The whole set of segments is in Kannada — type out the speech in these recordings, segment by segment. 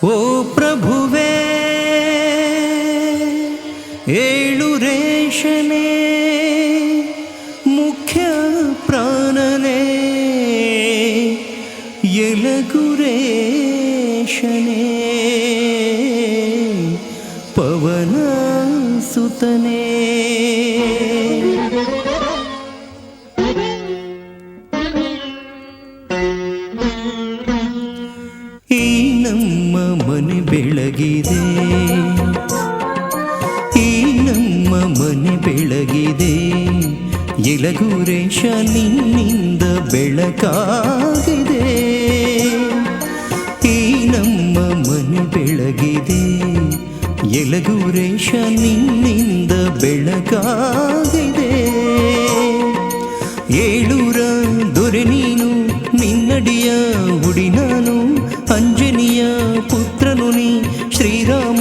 ಓ ಪ್ರಭುವೇ ಏಳು ರೇಷನೇ ಮುಖ್ಯ ಪ್ರಾಣನೇ ಎಲಗುರೇಶನೇ ಪವನ ಸುತನೇ ಈ ನಮ್ಮ ಮನೆ ಬೆಳಗಿದೆ, ಈ ನಮ್ಮ ಮನೆ ಬೆಳಗಿದೆ, ಎಲಗುರೇಶ ನಿನ್ನಿಂದ ಬೆಳಕಾಗಿದೆ. ಈ ನಮ್ಮ ಮನೆ ಬೆಳಗಿದೆ, ಎಲಗುರೇಶ ನಿನ್ನಿಂದ ಬೆಳಕಾಗಿದೆ. ಏಳೂರ ದೊರೆ ನೀನು, ನಿನ್ನಡಿಯ ಹುಡಿ ನಾನು, ಅಂಜನಿಯ ಪುತ್ರನು ನೀ, ಶ್ರೀರಾಮ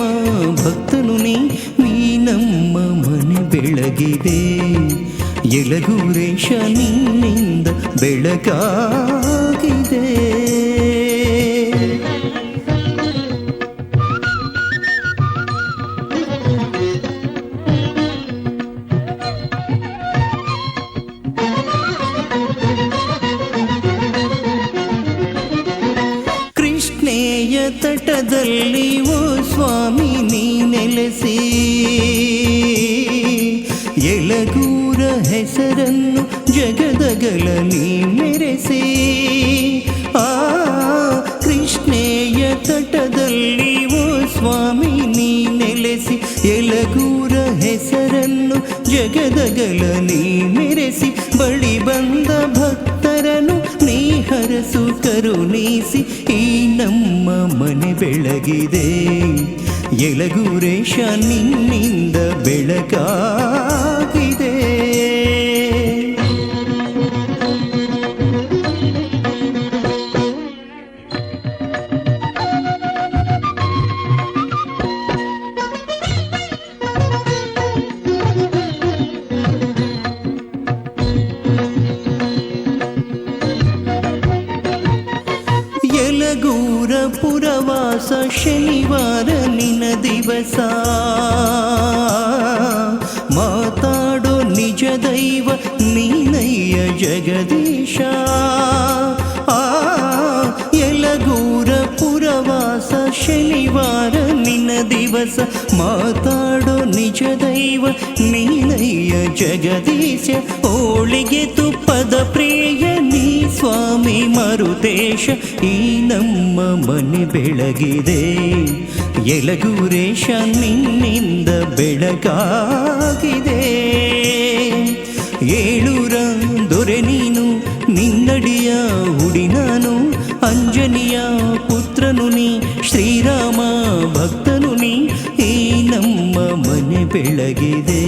ಭಕ್ತನು ನೀ. ನೀ ನಮ್ಮ ಮನೆ ಬೆಳಗಿದೆ, ಎಲಗುರೇಶ ನಿನ್ನಿಂದ ಬೆಳಕಾಗಿದೆ. ಕೃಷ್ಣೆಯ ತಟದಲ್ಲಿ ಓ ಸ್ವಾಮಿ ನೀ ನೆಲೆಸಿ, ಎಲಗೂರ ಹೆಸರನ್ನು ಜಗದಗಲ ನೀ ಮೆರೆಸಿ. ಆ ಕೃಷ್ಣೆಯ ತಟದಲ್ಲಿ ಓ ಸ್ವಾಮಿ ನೀ ನೆಲೆಸಿ, ಎಲಗೂರ ಹೆಸರನ್ನು ಜಗದಗಲ ನೀ ಮೆರೆಸಿ. ಬಳಿ ಬಂದ ಭಕ್ತರನು ನೀ ಹರಸು ಕರುಣಿಸಿ. ಈ ನಮ್ಮ ಮನೆ ಬೆಳಗಿದೆ, ಎಲಗುರೇಶ ನಿನ್ನಿಂದ ಬೆಳಕಾಗಿದೆ. ಎಲಗೂರ ಪುರವಾಸ ಶನಿವಾರ ನಿನ ದಿವಸ, ಮಾತಾಡೋ ನಿಜ ದೈವ ನೀನಯ್ಯ ಜಗದೀಶ. ಆ ಎಲಗೂರ ಪುರವಾಸ ಶನಿವಾರ ನಿನ ದಿವಸ, ಮಾತಾಡೋ ನಿಜ ದೈವ ನೀನಯ್ಯ ಜಗದೀಶ. ಹೋಳಿಗೆ ತುಪ್ಪದ ಪ್ರಿಯ ನೀ ಸ್ವಾಮಿ ಮರುತೇಶ. ಈ ನಮ್ಮ ಮನೆ ಬೆಳಗಿದೆ, ಎಲಗುರೇಶ ನಿನ್ನಿಂದ ಬೆಳಕಾಗಿದೆ. ಏಳೂರ ದೊರೆ ನೀನು, ನಿನ್ನಡಿಯ ಹುಡಿ ನಾನು, ಅಂಜನಿಯ ಪುತ್ರನು ನೀ, ಶ್ರೀರಾಮ ಭಕ್ತನು ನೀ. ಈ ನಮ್ಮ ಮನೆ ಬೆಳಗಿದೆ.